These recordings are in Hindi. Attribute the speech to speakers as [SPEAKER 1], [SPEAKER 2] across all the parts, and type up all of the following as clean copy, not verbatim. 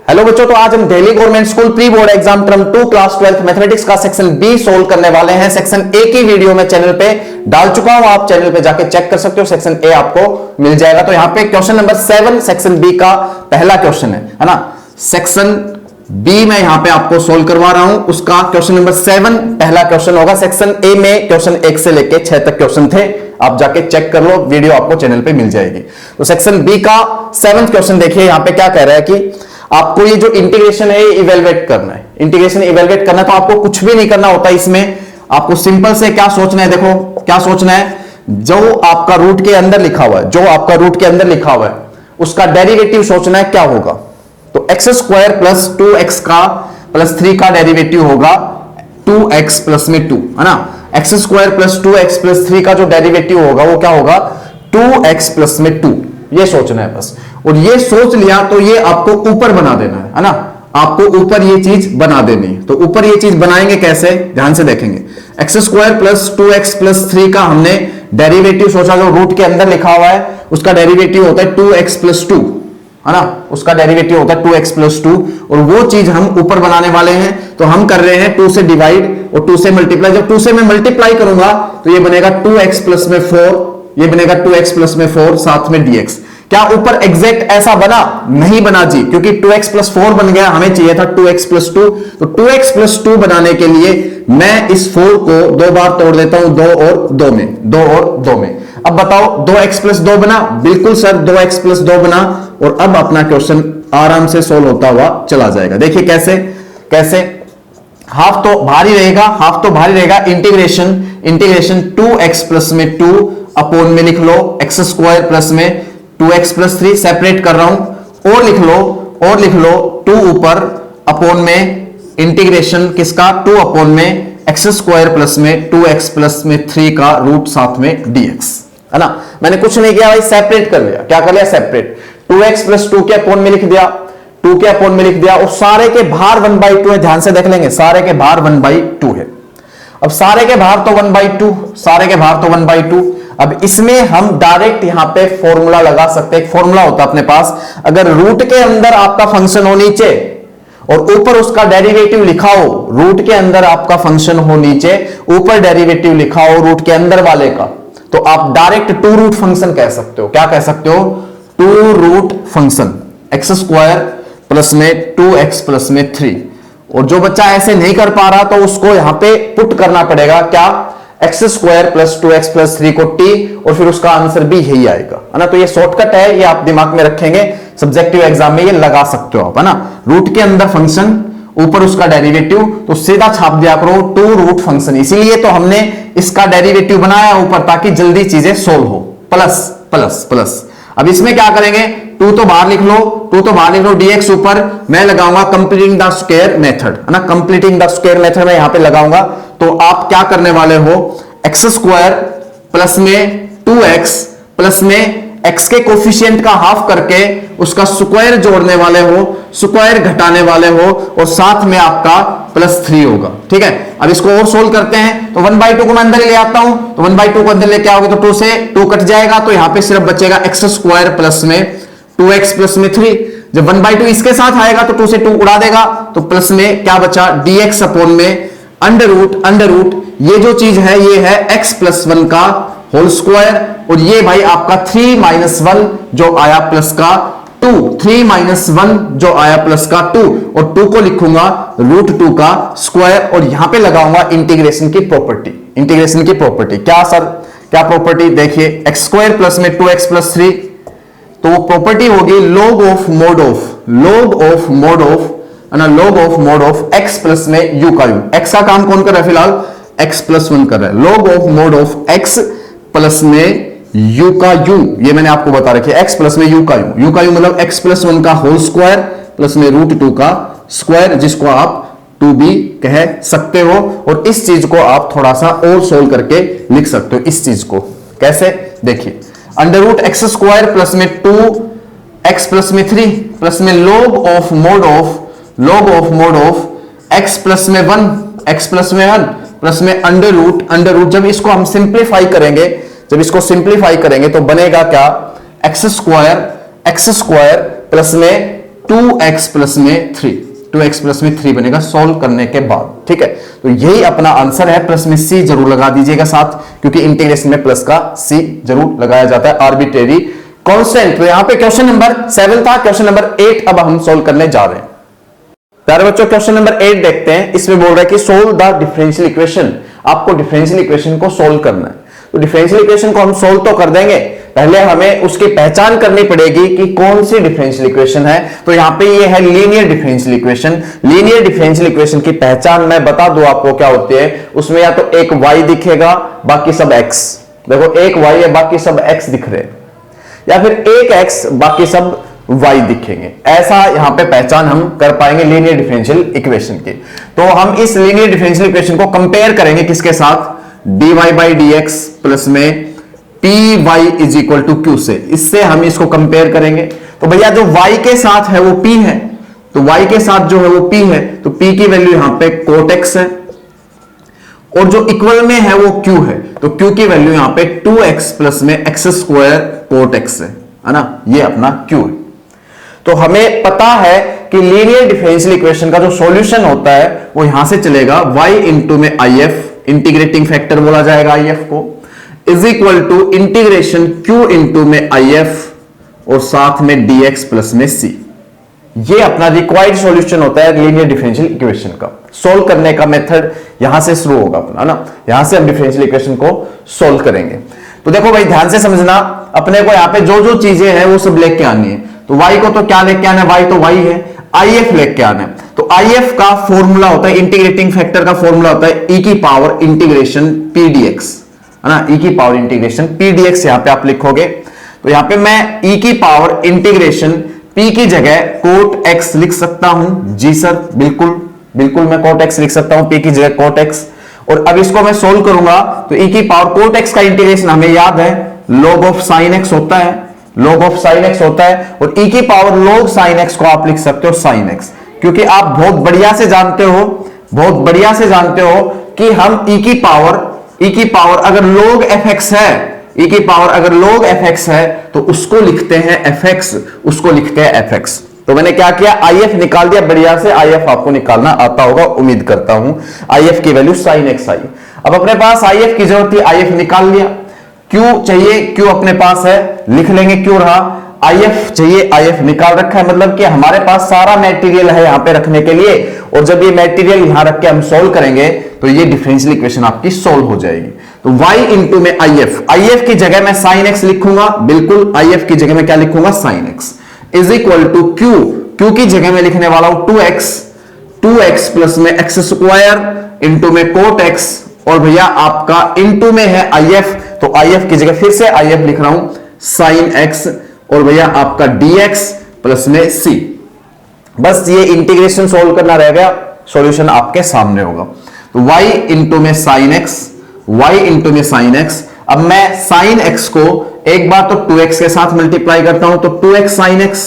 [SPEAKER 1] हेलो बच्चों, तो आज हम Delhi government school pre board exam term 2 class 12 mathematics का सेक्शन बी सोल्व करने वाले हैं। सेक्शन ए की वीडियो में चैनल पे डाल चुका हूं, आप चैनल पे जाके चेक कर सकते हो। सेक्शन ए आपको मिल जाएगा। तो यहां पे क्वेश्चन नंबर 7 सेक्शन बी का पहला क्वेश्चन है ना। सेक्शन बी में यहां पे आपको सोल्व करवा रहा हूं, उसका क्वेश्चन नंबर 7 पहला क्वेश्चन होगा। सेक्शन ए में क्वेश्चन 1 से लेके 6 तक क्वेश्चन थे, आप जाके चेक कर लो, वीडियो आपको चैनल पे मिल जाएगी। तो सेक्शन बी का 7वां क्वेश्चन देखिए, यहां पे क्या कह रहा है कि आपको ये जो इंटीग्रेशन है ये इवेलुएट करना है। इंटीग्रेशन इवेलुएट करना, तो आपको कुछ भी नहीं करना होता इसमें, आपको सिंपल से क्या सोचना है, देखो क्या सोचना है, जो आपका रूट के अंदर लिखा हुआ है, जो आपका रूट के अंदर लिखा हुआ है उसका डेरिवेटिव सोचना है क्या होगा। तो एक्स स्क्वायर प्लस 2x का प्लस 3 का डेरिवेटिव होगा 2x प्लस में 2, है ना। X square plus 2x plus 3 का जो डेरिवेटिव होगा वो क्या होगा 2x प्लस में 2, ये सोचना है बस। और ये सोच लिया तो ये आपको ऊपर बना देना है ना, आपको ऊपर ये चीज बना देनी है। तो ऊपर ये चीज बनाएंगे कैसे, ध्यान से देखेंगे। X square plus 2x plus 3 का हमने डेरिवेटिव सोचा, जो रूट के अंदर लिखा हुआ है उसका डेरिवेटिव होता है 2x प्लस 2, है ना, उसका डेरिवेटिव होता है 2x प्लस 2, और वो चीज हम ऊपर बनाने वाले हैं। तो हम कर रहे हैं 2 से डिवाइड और 2 से मल्टीप्लाई। जब 2 से मैं मल्टीप्लाई करूंगा तो ये बनेगा 2x प्लस में 4, ये बनेगा 2x प्लस में 4 साथ में dx। क्या ऊपर एग्जैक्ट ऐसा बना? नहीं बना जी, क्योंकि 2x प्लस 4 बन गया, हमें चाहिए था 2x प्लस 2। तो 2x प्लस 2 बनाने के लिए मैं इस 4 को 2 बार तोड़ देता हूं, 2 और 2 में, 2 और 2 में। अब बताओ 2x प्लस 2 बना? बिल्कुल सर, 2x प्लस 2 बना। और अब अपना क्वेश्चन आराम से सोल्व होता हुआ चला जाएगा। देखिए कैसे कैसे, हाफ तो भारी रहेगा, हाफ तो भारी रहेगा। इंटीग्रेशन 2x प्लस में 2 अपोन में लिख लो एक्स स्क्वायर प्लस में 2x प्लस 3, सेपरेट कर रहा हूं, और लिख लो 2 ऊपर अपोन में इंटीग्रेशन किसका 2 अपोन में एक्स स्क्वायर प्लस में 2x प्लस में 3 का रूट साथ में dx, है ना। मैंने कुछ नहीं किया भाई, सेपरेट कर लिया। क्या कर लिया? सेपरेट। 2x प्लस 2 के अपोन में लिख दिया, 2 के अपोन में लिख दिया, और सारे के बाहर 1/2 है। ध्यान से देख लेंगे, सारे के बाहर 1/2 है। अब सारे के बाहर तो 1/2, सारे के बाहर तो 1/2। अब इसमें हम डायरेक्ट यहां पे फॉर्मूला लगा सकते हैं। एक फॉर्मूला होता है अपने पास, अगर रूट के अंदर आपका फंक्शन हो नीचे और ऊपर उसका डेरिवेटिव लिखा हो, रूट के अंदर आपका फंक्शन हो नीचे, ऊपर डेरिवेटिव लिखा हो रूट के अंदर वाले का, तो आप डायरेक्ट 2 रूट फंक्शन कह सकते हो। क्या कह सकते हो? 2 root function, x square plus में 2x प्लस में 3। और जो बच्चा ऐसे नहीं कर पा रहा तो उसको यहां पे पुट करना पड़ेगा, क्या, x square plus 2x plus 3 को t, और फिर उसका आंसर भी यही आएगा, है ना। तो ये शॉर्टकट है, ये आप दिमाग में रखेंगे, सब्जेक्टिव एग्जाम में ये लगा सकते हो आप, है ना। रूट के अंदर फंक्शन, ऊपर उसका डेरिवेटिव, तो सीधा छाप दिया करो 2 रूट फंक्शन। इसीलिए तो हमने इसका डेरिवेटिव बनाया ऊपर, ताकि जल्दी चीजें सोल्व हो। Plus plus plus. अब इसमें क्या करेंगे, 2 तो बाहर लिख लो, 2 तो बाहर लिख लो, dx ऊपर मैं लगाऊंगा कंप्लीटिंग द स्क्वायर मेथड, है ना। कंप्लीटिंग द स्क्वायर मेथड मैं यहां पे लगाऊंगा। तो आप क्या करने वाले हो, एक्स स्क्वायर प्लस में 2x प्लस में x के कोफिशिएंट का हाफ करके उसका स्क्वायर जोड़ने वाले हो, स्क्वायर घटाने वाले हो, और साथ में आपका प्लस 3 होगा। ठीक है, अब इसको और सोल्व करते हैं। तो 1/2 को मैं अंदर ले आता हूं, तो 1/2 को अंदर लेके आओगे तो 2 से 2 कट जाएगा, तो यहां पे सिर्फ बचेगा एक्स स्क्वायर प्लस में 2x प्लस में 3। जब 1/2 इसके साथ आएगा तो 2 से 2 उड़ा देगा, तो प्लस में क्या बचा, dx अपोन में अंडर रूट, ये जो चीज है ये है x प्लस 1 का होल स्क्वायर, और ये भाई आपका 3 - 1 जो आया प्लस का 2, 3 - 1 जो आया प्लस का 2, और 2 को लिखूंगा √2 का स्क्वायर, और यहां पे लगाऊंगा इंटीग्रेशन की प्रॉपर्टी। इंटीग्रेशन की प्रॉपर्टी क्या सर, क्या प्रॉपर्टी? देखिए एक्स स्क्वायर प्लस में 2x प्लस 3, तो वो प्रॉपर्टी होगी log of mod of x plus में u का u। x का काम कौन कर रहा है फिलहाल, x प्लस 1 कर रहा है। log of mod of x plus में u का u, ये मैंने आपको बता रखी है, x प्लस में u का u मतलब x प्लस 1 का होल स्क्वायर प्लस में √2 का स्क्वायर, जिसको आप 2b कह सकते हो। और इस चीज को आप थोड़ा सा और सोल्व करके लिख सकते हो। इस चीज को कैसे, देखिए √x स्क्वायर प्लस में 2x प्लस में 3 प्लस में log of mod of x plus में 1 प्लस में अंडर रूट। जब इसको हम सिंप्लीफाई करेंगे तो बनेगा क्या, एक्स स्क्वायर प्लस में 2x प्लस में 3, 2x प्लस में 3 बनेगा सॉल्व करने के बाद। ठीक है, तो यही अपना आंसर है। प्लस में c जरूर लगा दीजिएगा साथ, क्योंकि इंटीग्रेशन में प्लस का c जरूर लगाया जाता है, आर्बिट्रेरी कांस्टेंट। तो यहां पे क्वेश्चन नंबर 7 था, क्वेश्चन नंबर 8 अब हम सॉल्व करने जा रहे हैं। प्यारे बच्चों, क्वेश्चन नंबर 8 देखते हैं। इसमें बोल रहा है कि सोल्व द डिफरेंशियल इक्वेशन। आपको डिफरेंशियल इक्वेशन को सोल्व करना है। तो डिफरेंशियल इक्वेशन को हम सोल्व तो कर देंगे, पहले हमें उसकी पहचान करनी पड़ेगी कि कौन सी डिफरेंशियल इक्वेशन है। तो यहां पे ये है linear differential equation. Linear differential equation की पहचान मैं बता दूं आपको क्या होती है। उसमें या तो एक y दिखेगा, बाकी सब x। देखो एक y है, बाकी सब x दिख रहे हैं, या फिर एक x बाकी सब y दिखेंगे। ऐसा यहां पे पहचान हम कर पाएंगे लीनियर डिफरेंशियल इक्वेशन की। तो हम इस लीनियर डिफरेंशियल इक्वेशन को कंपेयर करेंगे किसके साथ, dy बाई dx प्लस में py is equal to q से। इससे हम इसको कंपेयर करेंगे। तो भैया जो y के साथ है वो p है, तो y के साथ जो है वो p है, तो p की वैल्यू यहां पे cot x है, और जो इक्वल में है वो q है, तो q की वैल्यू यहां पे 2x प्लस में x स्क्वायर cot x है ना, ये अपना q है। तो हमें पता है कि लीनियर डिफरेंशियल इक्वेशन का जो सॉल्यूशन होता है वो यहां से चलेगा y इंटू में if, इंटीग्रेटिंग फैक्टर बोला जाएगा if को, is equal to integration q into में if और साथ में dx प्लस में c। ये अपना रिक्वायर्ड सॉल्यूशन होता है लीनियर डिफरेंशियल इक्वेशन का। सोल्व करने का मेथड यहां से शुरू होगा अपना, है ना। यहां से हम डिफरेंशियल इक्वेशन को सोल्व करेंगे। तो देखो भाई ध्यान से समझना, अपने को यहां पे जो जो चीजें हैं वो सब लेके आनी है। तो y को तो क्या लेके आना है, y तो y है, if लेके आना है। तो if का फॉर्मूला होता है, इंटीग्रेटिंग फैक्टर का फॉर्मूला होता है e की पावर इंटीग्रेशन p dx, है ना। e की पावर इंटीग्रेशन p dx यहां पे आप लिखोगे। तो यहां पे मैं e की पावर इंटीग्रेशन p की जगह cot x लिख सकता हूं। जी सर, बिल्कुल बिल्कुल मैं cot x लिख सकता हूं, p की जगह cot x। और अब इसको मैं सोल्व करूंगा तो e की पावर cot x का इंटीग्रेशन हमें याद है log ऑफ sin x होता है, log ऑफ sin x होता है। और e की पावर log sin x को आप लिख सकते हो sin x, क्योंकि आप बहुत बढ़िया से जानते हो, बहुत बढ़िया से जानते हो कि हम e की पावर अगर log fx है, e की पावर अगर log fx है तो उसको लिखते हैं fx, उसको लिखते हैं fx। तो मैंने क्या किया, if निकाल दिया बढ़िया से। if आपको निकालना आता होगा, उम्मीद करता हूं। if की वैल्यू sin x आई। अब अपने पास if की जरूरत थी, if निकाल लिया। q चाहिए, q अपने पास है, लिख लेंगे q रहा। if चाहिए, if निकाल रखा है, मतलब कि हमारे पास सारा मटेरियल है यहां पे रखने के लिए। और जब ये मटेरियल यहां रख के हम सोल्व करेंगे तो ये डिफरेंशियल इक्वेशन आपकी सोल्व हो जाएगी। तो y इंटू में if की जगह मैं sin x लिखूंगा, बिल्कुल if की जगह मैं क्या लिखूंगा, sin x is equal to q की जगह मैं लिखने वाला हूं 2x प्लस में x स्क्वायर इंटू में cot x, और भैया आपका इंटू में है if, तो if की जगह फिर से if लिख रहा हूं sin x, और भैया आपका dx प्लस में c। बस ये इंटीग्रेशन सोल्व करना रह गया, सॉल्यूशन आपके सामने होगा। तो y इंटू में sin x, अब मैं sin x को एक बार तो 2x के साथ मल्टीप्लाई करता हूं, तो 2x sin x,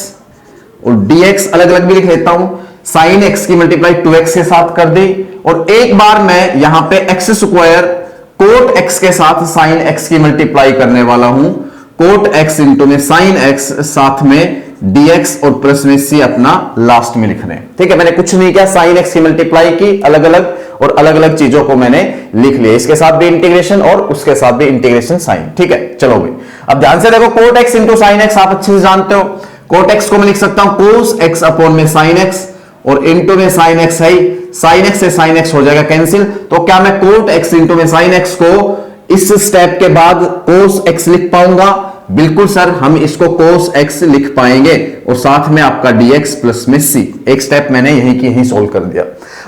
[SPEAKER 1] और dx अलग अलग भी लिख लेता हूं। sin x की मल्टीप्लाई 2x के साथ कर दी, और एक बार मैं यहां पे x स्क्वायर cot x के साथ sin x की मल्टीप्लाई करने वाला हूं। cot x इंटू में sin x साथ में dx और प्लस में c अपना लास्ट में लिख रहे हैं। ठीक है, मैंने कुछ नहीं किया, sin x की मल्टीप्लाई की अलग अलग, और अलग अलग चीजों को मैंने लिख लिया, इसके साथ भी इंटीग्रेशन और उसके साथ भी इंटीग्रेशन साइन। ठीक है, चलो भाई अब ध्यान से देखो, cot x into sin x आप अच्छे से जानते हो। cot x को मैं लिख सकता हूं cos x अपॉन में sin x, और इंटू में sin x है, sin x से sin x हो जाएगा कैंसिल। तो क्या मैं cot x इंटू में sin x को इस स्टेप के बाद cos x लिख पाऊंगा? बिल्कुल सर, हम इसको cos x लिख पाएंगे, और साथ में आपका dx प्लस में c। एक स्टेप मैंने यही की यही सोल्व कर दिया।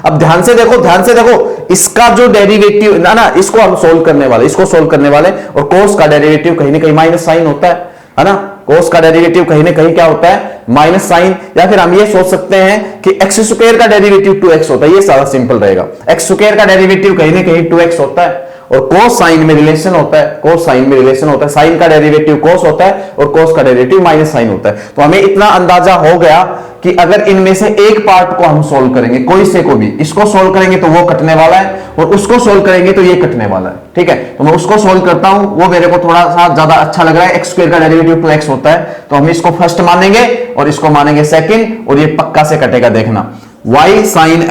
[SPEAKER 1] अब ध्यान से देखो, इसका जो डेरिवेटिव ना इसको हम सोल्व करने वाले, इसको सोल्व करने वाले, और cos का डेरिवेटिव कहीं ना कहीं माइनस साइन होता है ना। cos का डेरिवेटिव कहीं ना कहीं क्या होता है, माइनस साइन। या फिर हम ये सोच सकते हैं कि x स्क्वायर का डेरिवेटिव 2x होता है, ये सारा सिंपल रहेगा। x स्क्वायर का डेरिवेटिव कहीं ना कहीं 2x होता है, और कोस साइन में रिलेशन होता है, कोस साइन में रिलेशन होता है, साइन का डेरिवेटिव कोस होता है और कोस का डेरिवेटिव माइनस साइन होता है। तो हमें इतना अंदाजा हो गया कि अगर इनमें से एक पार्ट को हम सोल्व करेंगे, कोई से को भी, इसको सोल्व करेंगे तो वो कटने वाला है और उसको सोल्व करेंगे तो ये कटने वाला है। ठीक है, तो मैं उसको सोल्व करता हूं, वो मेरे को थोड़ा सा ज्यादा अच्छा लग रहा है। एक्स स्क्वायर का डेरिवेटिव 2x होता है, तो हम इसको फर्स्ट मानेंगे और इसको मानेंगे सेकंड, और ये पक्का से कटेगा। देखना, y sin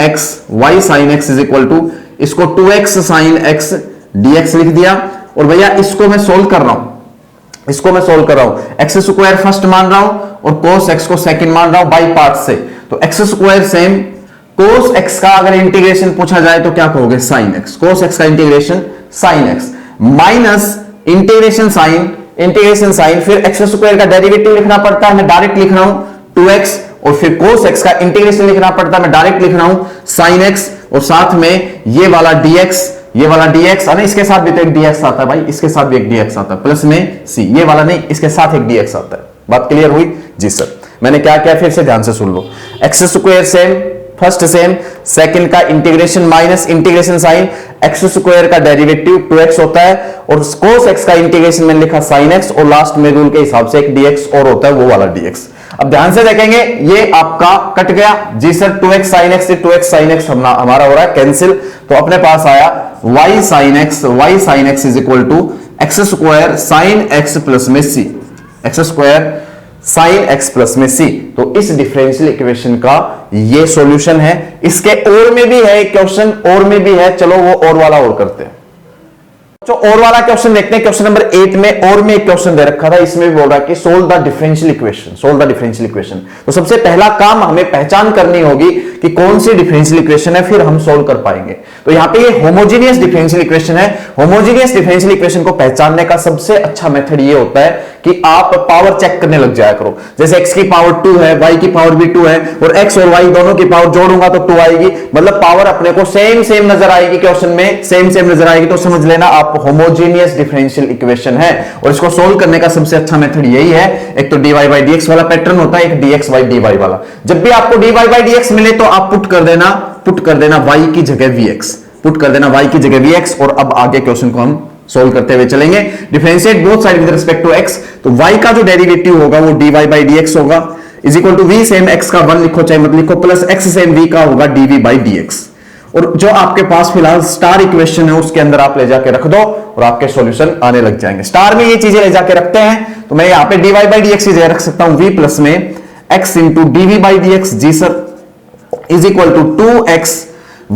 [SPEAKER 1] x is equal to, इसको 2x sin x dx लिख दिया। और भैया इसको मैं सोल्व कर रहा हूं, इसको मैं सोल्व कर रहा हूं, एक्स स्क्वायर फर्स्ट मान रहा हूं और कोस एक्स को सेकंड मान रहा हूं बाई पार्ट से। तो x square same, cos x का अगर इंटीग्रेशन पूछा जाए तो क्या कहोगे, साइन एक्स, कोस एक्स का integration sine x minus integration sine, फिर एक्स स्क्वायर का डेरिवेटिव लिखना पड़ता है, मैं डायरेक्ट लिख रहा हूं 2x, और फिर कोस एक्स का इंटीग्रेशन लिखना पड़ता है, मैं डायरेक्ट लिख रहा हूं साइन एक्स, और साथ में ये वाला dx, ये वाला dx, अरे इसके साथ भी तो एक dx आता है भाई, इसके साथ भी एक dx आता है, प्लस में c, ये वाला नहीं, इसके साथ एक dx आता है। बात क्लियर हुई जी सर? मैंने क्या किया फिर से ध्यान से सुन लो, X square same, first same, second का integration minus integration sine, X square का डेरिवेटिव 2x होता है और कोस एक्स का इंटीग्रेशन मैंने लिखा sin x, और लास्ट में रूल के हिसाब से एक dx और होता है, वो वाला dx। अब ध्यान से देखेंगे, ये आपका कट गया जी सर, 2x sin x से 2x sin x हमारा हो रहा है कैंसिल, तो अपने पास आया y sin x is equal to x square sine x plus में c, x square sine x plus में c। तो इस डिफरेंशियल इक्वेशन का ये सॉल्यूशन है। इसके और में भी है एक क्वेश्चन, और में भी है, चलो वो और वाला और करते हैं। तो और वाला क्वेश्चन देखते हैं, क्वेश्चन नंबर 8 में और में एक क्वेश्चन दे रखा था, इसमें भी बोल रहा है कि solve the differential equation, solve the differential equation. तो सबसे पहला काम हमें पहचान करनी होगी कि कौन सी डिफरेंशियल इक्वेशन है, फिर हम सोल्व कर पाएंगे। तो यहां पे ये होमोजेनियस डिफरेंशियल इक्वेशन है। होमोजेनियस डिफरेंशियल इक्वेशन को पहचानने का सबसे अच्छा मेथड ये होता है कि आप पावर चेक करने लग जाया करो। जैसे x की पावर 2 है, y की पावर भी 2 है, और x और y दोनों की पावर जोड़ूंगा तो 2 आएगी, मतलब पावर अपने को सेम नजर आएगी, क्वेश्चन में सेम नजर आएगी, तो समझ लेना आप होमोजेनियस डिफरेंशियल इक्वेशन है। और इसको सोल्व करने का सबसे अच्छा मेथड यही है, एक तो dy बाई dx वाला पैटर्न होता है, एक dx बाई dy वाला। जब भी आपको dy बाई dx मिले तो आप पुट कर देना y की जगह vx, पुट कर देना y की जगह vx, और अब आगे क्वेश्चन को हम सोल्व करते हुए चलेंगे। Differentiate both side with respect to x, तो y का जो डेरिवेटिव होगा वो dy बाई dx होगा, is equal to v same x का 1 लिखो चाहे मत लिखो, प्लस x सेम v का होगा dv बाई dx। और जो आपके पास फिलहाल स्टार इक्वेशन है उसके अंदर आप ले जाके रख दो और आपके सॉल्यूशन आने लग जाएंगे। स्टार में ये चीजें ले जाके रखते हैं, तो मैं यहाँ पे dy बाई dx की जगह रख सकता हूं v प्लस में x into dv by dx, जी sir, is equal to 2x,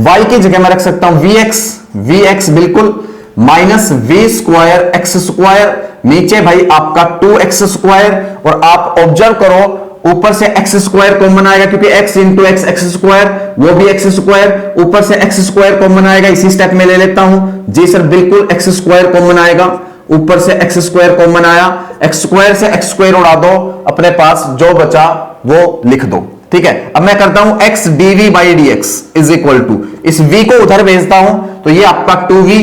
[SPEAKER 1] y की जगह मैं रख सकता हूं vx बिल्कुल, minus v square x square, नीचे भाई आपका 2x स्क्वायर, और आप ऑब्जर्व करो ऊपर से x स्क्वायर कॉमन आएगा क्योंकि x into x x square, वो भी x स्क्वायर, ऊपर से x स्क्वायर कॉमन आएगा, इसी स्टेप में ले लेता हूं जी सर, बिल्कुल x स्क्वायर कॉमन आएगा, ऊपर से x स्क्वायर कॉमन आया, x स्क्वायर से x स्क्वायर उड़ा दो, अपने पास जो बचा वो लिख दो। ठीक है, अब मैं करता हूं x dv by dx is equal to, इस v को उधर भेजता हूं तो ये आपका 2v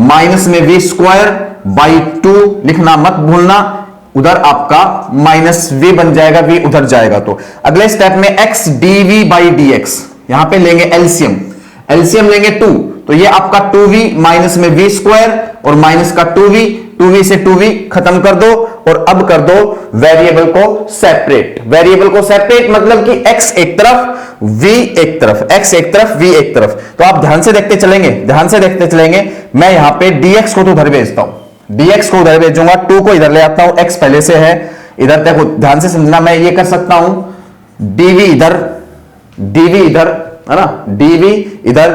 [SPEAKER 1] माइनस में v स्क्वायर बाई 2 लिखना मत भूलना, उधर आपका माइनस v बन जाएगा, v उधर जाएगा। तो अगले स्टेप में x dv बाई dx, यहां पे लेंगे एलसीएम लेंगे 2, तो ये आपका 2v माइनस में v स्क्वायर और माइनस का 2v से 2v खत्म कर दो, और अब कर दो वेरिएबल को सेपरेट, मतलब कि x एक तरफ v एक तरफ, x एक तरफ v एक तरफ। तो आप ध्यान से देखते चलेंगे, मैं यहां पे dx को तो उधर भेजता हूं, dx को उधर भेजूंगा, 2 को इधर ले आता हूं, x पहले से है इधर तक, ध्यान से समझना, मैं ये कर सकता हूं dv इधर है ना, dv इधर,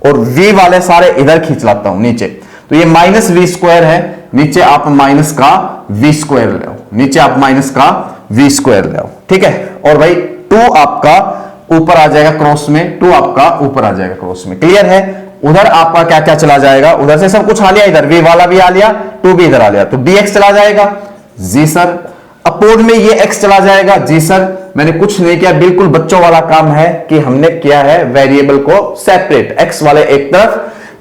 [SPEAKER 1] और v वाले सारे इधर खींच लाता हूं नीचे, तो ये माइनस v स्क्वायर है, नीचे आप माइनस का v स्क्वायर ले आओ, ठीक है। और भाई 2 आपका ऊपर आ जाएगा क्रॉस में, क्लियर है। उधर आपका क्या क्या चला जाएगा, उधर से सब कुछ आ लिया, इधर v वाला भी आ लिया, 2 भी इधर आ लिया, तो dx चला जाएगा, जी सर। अपोज में ये x चला जाएगा, जी सर। मैंने कुछ नहीं किया, बिल्कुल बच्चों वाला काम है कि हमने किया है वेरिएबल को सेपरेट, x वाले एक तरफ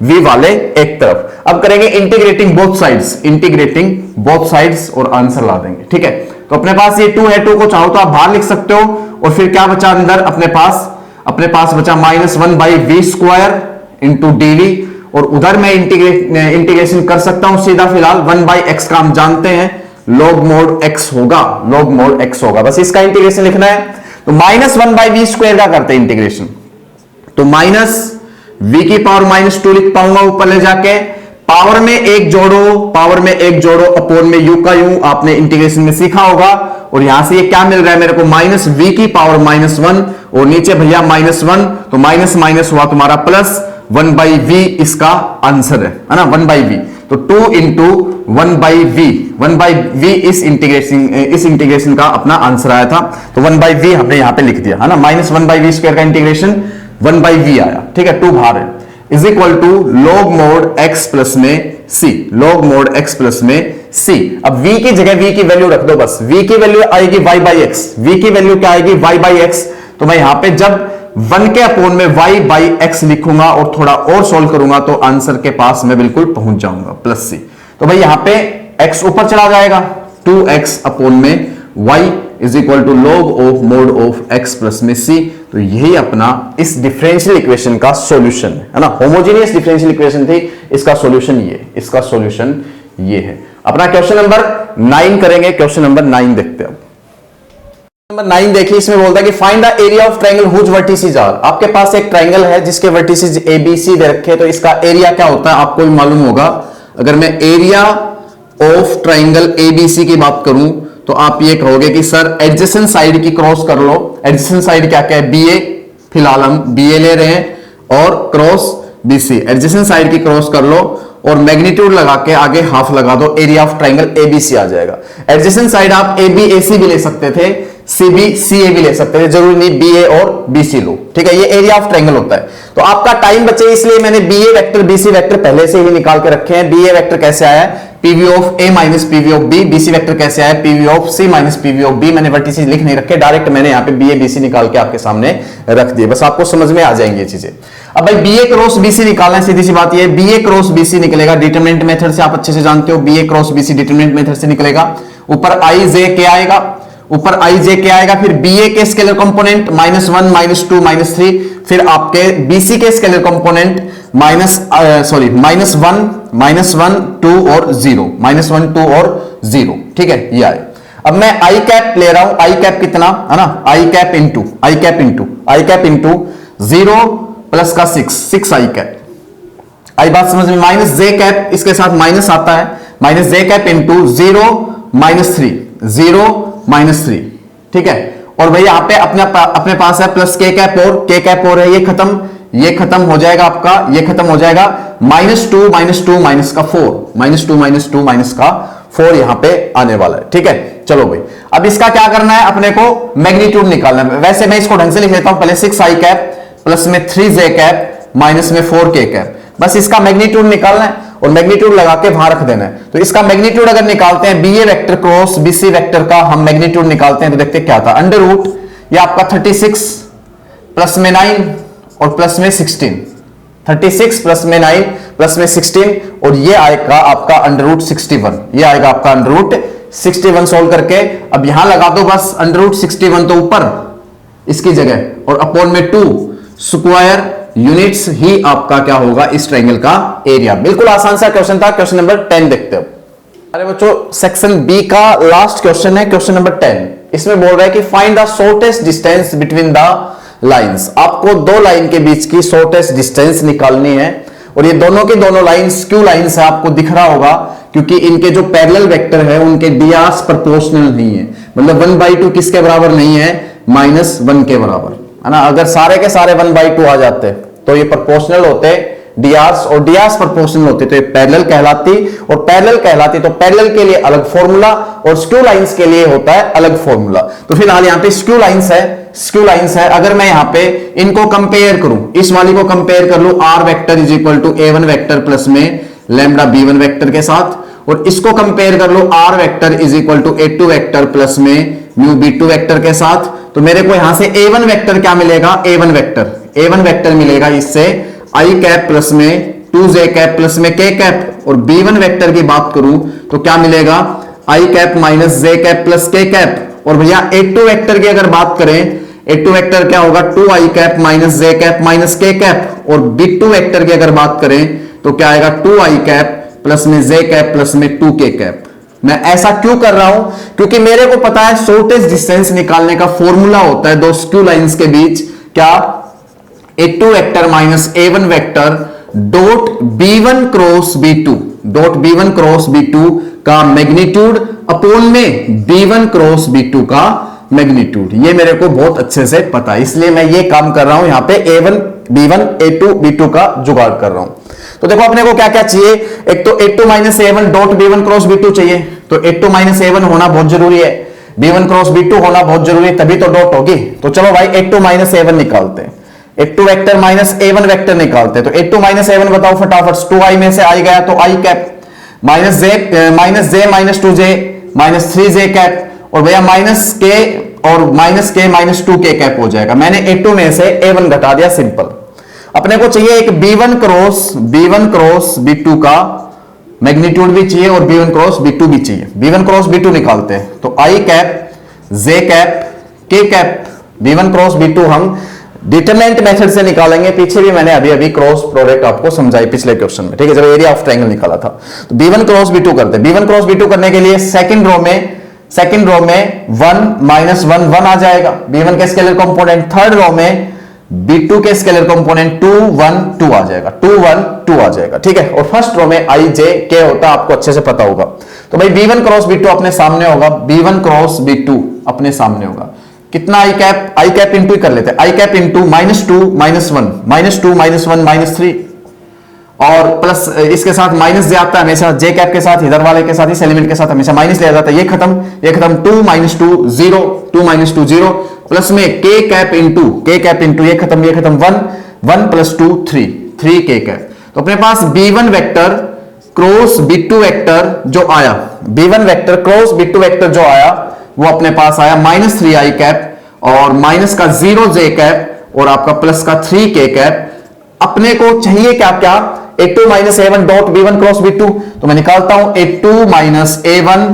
[SPEAKER 1] v वाले एक तरफ। अब करेंगे इंटीग्रेटिंग बोथ साइड्स और आंसर ला देंगे, ठीक है। तो अपने पास ये 2 है, 2 को चाहो तो आप बाहर लिख सकते हो, और फिर क्या बचा अंदर अपने पास बचा -1 by v square into dv, और उधर मैं इंटीग्रेशन कर सकता हूं सीधा। फिलहाल 1/x का हम जानते हैं log mod x होगा, log mod x होगा। बस इसका इंटीग्रेशन लिखना है। तो -1/v² का करते हैं इंटीग्रेशन। तो -v की पावर -2 लिख पाऊंगा ऊपर ले जाके, पावर में एक जोड़ो, पावर में एक जोड़ो, अपोन में u का u, आपने इंटीग्रेशन में सीखा होगा। और यहां से ये क्या मिल रहा है मेरे को, -v की पावर -1 और नीचे भैया -1, तो माइनस माइनस हुआ तुम्हारा प्लस, 1/v इसका आंसर है ना, 1/v। तो 2 इंटू 1/v इस इंटीग्रेशन का अपना आंसर आया था। तो 1/v हमने यहां पे लिख दिया है ना, -1/v² का इंटीग्रेशन 1/v आया, ठीक है, 2 बाहर है, is equal to log mod x plus में c, log mod x plus में c। अब v की जगह v की वैल्यू रख दो, बस v की वैल्यू आएगी y/x, v की वैल्यू क्या आएगी y/x। तो मैं यहां पे जब 1 के अपोन में y/x लिखूंगा और थोड़ा और सोल्व करूंगा तो आंसर के पास मैं बिल्कुल पहुंच जाऊंगा, प्लस c। तो भाई यहां पे x ऊपर चला जाएगा, 2x अपोन में y is equal to log of mod of x plus में c। तो यही अपना इस डिफरेंशियल इक्वेशन का सॉल्यूशन है ना, होमोजेनियस डिफरेंशियल इक्वेशन थी, इसका सॉल्यूशन ये, इसका सॉल्यूशन ये है। अपना क्वेश्चन नंबर 9 करेंगे, क्वेश्चन नंबर 9 देखते हैं। नंबर 9 देखिए, इसमें बोलता है कि find the area of triangle whose vertices are. आपके पास एक ट्रायंगल है जिसके वर्टिसेस ABC दे रखे, तो इसका एरिया क्या होता है आपको भी मालूम होगा। अगर मैं एरिया ऑफ ट्रायंगल ABC की बात करूं तो आप ये कहोगे कि सर एडजेसेंट साइड की क्रॉस कर लो। एडजेसेंट साइड क्या क्या है, BA, फिलहाल हम BA ले रहे हैं, और क्रॉस BC, एडजेसेंट साइड की क्रॉस कर लो और मैग्नीट्यूड लगा के आगे हाफ लगा दो, एरिया ऑफ ट्रायंगल ABC आ जाएगा। एडजेसेंट साइड आप ABAC भी ले सकते थे, CBCA भी ले सकते थे, जरूरी नहीं BA और BC लो, ठीक है, ये एरिया ऑफ ट्रायंगल होता है। तो आपका टाइम बचे इसलिए मैंने BA वेक्टर BC वेक्टर पहले से ही निकाल के रखे हैं। BA वेक्टर कैसे आया है, PV of A minus PV of B। BC vector कैसे आया, PV of C minus PV of B। मैंने वर्टिसेस लिख नहीं रखे, डायरेक्ट मैंने यहाँ पे BA BC निकाल के आपके सामने रख दिए, बस आपको समझ में आ जाएंगी ये चीजें। अब भाई BA क्रॉस BC निकालना है, सीधी सी बात ये, BA क्रॉस BC निकलेगा डिटरमिनेंट मेथड से, आप अच्छे से जानते हो, BA cross BC determinant method से निकलेगा। ऊपर IJ आएगा, ऊपर IJ आएगा, फिर BA के स्केलर कंपोनेंट -1 -2 -3, फिर आपके BC के स्केलर कंपोनेंट -1 2 और 0, -1 2 और 0, ठीक है, ये आए। अब मैं I कैप ले रहा हूं, I कैप कितना है ना, I कैप इंटू 0 प्लस का 6 I कैप। आई बात समझ में, -j कैप इसके साथ माइनस आता है, -j कैप इंटू 0 -3, ठीक है। और भाई यहाँ पे अपने पास है प्लस k कैप और है, ये खत्म हो जाएगा आपका, ये खत्म हो जाएगा, -2 माइनस का 4 यहां पे आने वाला है, ठीक है। चलो भाई, अब इसका क्या करना है, अपने को मैग्नीट्यूड निकालना है। वैसे मैं इसको ढंग से लिख लेता हूं, पहले 6I कैप प्लस में 3j कैप माइनस में 4k कैप, बस इसका मैग्नीट्यूड निकालना है और मैग्नीट्यूड लगा के वहां रख देना है। तो इसका मैग्नीट्यूड अगर निकालते हैं BA vector cross BC vector का हम मैग्नीट्यूड निकालते हैं तो देखते हैं क्या था, अंडर रूट ये आपका 36 प्लस में 9 और प्लस में 16, 36 प्लस में 9 प्लस में 16, और ये आएगा आपका अंडर रूट 61, ये आएगा आपका अंडर रूट 61 सोल्व करके। अब यहां लगा दो बस अंडर रूट 61 तो ऊपर इसकी जगह, और अपॉन में 2 स्क्वायर यूनिट्स ही आपका क्या होगा इस ट्रायंगल का एरिया। बिल्कुल आसान सा क्वेश्चन था। क्वेश्चन नंबर 10 देखते हो। अरे बच्चों, सेक्शन बी का लास्ट क्वेश्चन है, क्वेश्चन नंबर 10। इसमें बोल रहा है कि find the shortest distance between the lines. आपको दो लाइन के बीच की शॉर्टेस्ट डिस्टेंस निकालनी है, और ये दोनों की दोनों लाइन स्क्यू लाइंस है, आपको दिख रहा होगा, क्योंकि इनके जो पैरेलल वेक्टर है उनके डियास प्रोपोर्शनल नहीं है, मतलब 1/2 किसके बराबर नहीं है, -1 के बराबर है ना। अगर सारे के सारे 1/2 आ जाते तो ये प्रोपोर्शनल होते डियास, और डियास प्रोपोर्शनल होते तो ये पैरेलल कहलाती, और पैरेलल कहलाती तो पैरेलल के लिए अलग फॉर्मूला और स्क्यू लाइंस के लिए होता है अलग फॉर्मूला। तो फिलहाल यहां पे स्क्यू लाइंस है। अगर मैं यहां पे इनको कंपेयर करूं, इस वाली को कंपेयर कर लूं, r vector is equal to a1 vector plus में लैम्डा b1 वेक्टर के साथ, और इसको कंपेयर कर लो r vector is equal to a2 vector plus में म्यू b2 वेक्टर के साथ, तो मेरे को यहां से a1 वेक्टर क्या मिलेगा, a1 वेक्टर मिलेगा इससे i कैप प्लस में 2j कैप प्लस में k कैप, और b1 वेक्टर की बात करूं तो क्या मिलेगा, i cap minus j cap plus k cap. और भैया a2 वेक्टर की अगर बात करें, a2 वेक्टर क्या होगा, 2i cap minus j cap minus k cap, और b2 वेक्टर की अगर बात करें तो क्या आएगा 2i कैप प्लस में j कैप प्लस में 2k कैप। मैं ऐसा क्यों कर रहा हूं? क्योंकि मेरे को पता है शॉर्टेस्ट डिस्टेंस निकालने का फॉर्मूला होता है दो स्क्यू लाइंस के बीच, क्या? a2 vector minus a1 vector dot b1 cross b2, dot b1 cross b2 का मैग्नीट्यूड अपोन में b1 क्रॉस b2 का मैग्नीट्यूड। ये मेरे को बहुत अच्छे से पता है, इसलिए मैं ये काम कर रहा हूं, यहां पे a1 b1 a2 b2 का जुगाड़ कर रहा हूं। तो देखो अपने को क्या क्या चाहिए, एक तो a2 minus a1 dot b1 cross b2 चाहिए, तो a2 माइनस a1 होना बहुत जरूरी है, b1 क्रॉस b2 होना बहुत जरूरी है, तभी तो डॉट होगी। तो चलो भाई a2 माइनस a1 निकालते हैं, a2 vector minus a1 vector निकालते हैं। तो a2 माइनस a1 बताओ फटाफट, 2i में से i गया तो i cap minus j minus 2j minus 3j cap, और भैया माइनस k और minus k minus 2k cap हो जाएगा। मैंने a2 में से a1 घटा दिया, सिंपल। अपने को चाहिए एक b1 क्रॉस b2 का मैग्नीट्यूड भी चाहिए और b1 क्रॉस b2 भी चाहिए। b1 क्रॉस b2 निकालते हैं, तो i cap j cap k cap b1 cross b2 हम डिटरमिनेंट मेथड से निकालेंगे। पीछे भी मैंने अभी क्रॉस प्रोडक्ट आपको समझाई पिछले क्वेश्चन में, ठीक है, जब एरिया ऑफ ट्रायंगल निकाला था। तो b1 क्रॉस b2 करते हैं। b1 क्रॉस b2 करने के लिए सेकंड रो में 1 माइनस 1 1 आ जाएगा, b1 के स्केलर कंपोनेंट। थर्ड रो में b2 के स्केलर कंपोनेंट 2 1 2 आ जाएगा, 2 1 2 आ जाएगा, ठीक है। और फर्स्ट रो में i j k होता है, आपको अच्छे से पता होगा। तो भाई b1 क्रॉस b2 अपने सामने होगा, b1 क्रॉस b2 अपने सामने होगा। कितना i कैप इंटू कर लेते हैं, i cap into minus 2 minus 1 minus 2 minus 1 minus 3, और प्लस इसके साथ माइनस जे आता है हमेशा, जे कैप के साथ, इधर वाले के साथ, इस एलिमेंट के साथ हमेशा माइनस लिया जाता है। ये खत्म 2 माइनस 2 0, 2 माइनस 2 0, प्लस में k कैप इंटू ये खत्म 1 प्लस 2 3 k कैप। तो अपने पास b1 vector cross b2 vector जो आया, b1 vector cross b2 vector जो आया वो अपने पास आया माइनस 3i कैप और माइनस का 0j कैप और आपका प्लस का 3k कैप। अपने को चाहिए क्या क्या, a2 minus a1 dot b1 cross b2, तो मैं निकालता हूं a2 minus a1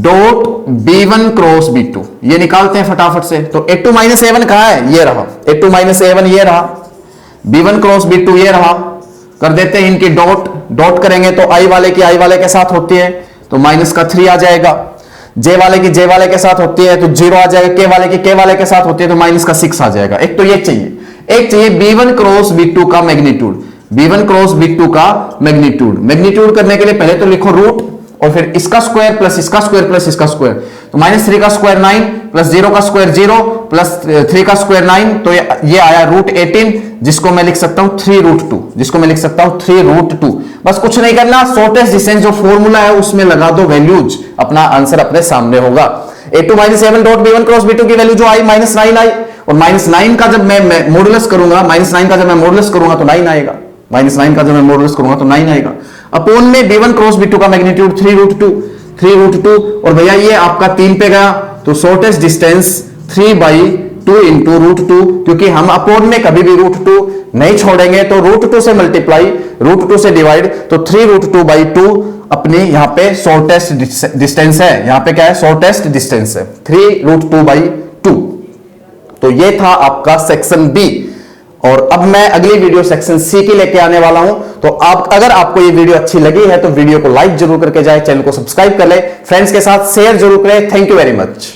[SPEAKER 1] dot b1 cross b2, ये निकालते हैं फटाफट से। तो a2 माइनस a1 कहां है, ये रहा, a2 माइनस a1 ये रहा, b1 क्रॉस b2 ये रहा। कर देते हैं इनकी डॉट करेंगे तो i वाले की i वाले के साथ होती है तो माइनस का 3 आ जाएगा, j वाले की j वाले के साथ होती है तो 0 आ जाएगा, k वाले की k वाले के साथ होती है तो माइनस का 6 आ जाएगा। एक तो ये चाहिए, एक चाहिए b1 क्रॉस b2 का मैग्नीट्यूड, b1 क्रॉस b2 का मैग्नीट्यूड करने के लिए पहले तो लिखो रूट और फिर इसका स्क्वायर प्लस इसका स्क्वायर प्लस इसका स्क्वायर, तो माइनस 3 का स्क्वायर 9 प्लस 0 का स्क्वायर 0 प्लस 3 का स्क्वायर 9, तो ये आया रूट 18, जिसको मैं लिख सकता हूं 3 रूट 2, जिसको मैं लिख सकता हूं 3 रूट 2। बस कुछ नहीं करना, शॉर्टेस्ट डिस्टेंस जो फॉर्मूला है उसमें लगा दो वैल्यूज, अपना आंसर अपने सामने होगा। a2 minus a1 dot b1 cross b2 की वैल्यू जो आई माइनस 9 आई, और माइनस 9 का जब मैं मॉडुलस करूंगा, माइनस 9 का जब मैं मॉडुलस करूंगा तो 9 आएगा, माइनस 9 का जब मैं मॉडुलस करूंगा तो 9 आएगा। अपोन में b1 क्रॉस b2 का मैग्नीट्यूड 3 रूट 2, और भैया ये आपका 3 पे गया तो शॉर्टेस्ट डिस्टेंस 3/2 इंटू रूट 2, क्योंकि हम अपोन में कभी भी रूट 2 नहीं छोड़ेंगे, तो रूट 2 से मल्टीप्लाई, रूट 2 से डिवाइड, तो 3 रूट 2/2 अपनी यहां पे शॉर्टेस्ट डिस्टेंस है। यहां पे क्या है, शॉर्टेस्ट डिस्टेंस है 3 रूट 2/2। तो ये था आपका सेक्शन बी, और अब मैं अगली वीडियो सेक्शन सी की लेके आने वाला हूं। तो आप अगर आपको ये वीडियो अच्छी लगी है तो वीडियो को लाइक जरूर करके जाए, चैनल को सब्सक्राइब कर ले, फ्रेंड्स के साथ शेयर जरूर करें। Thank you very much.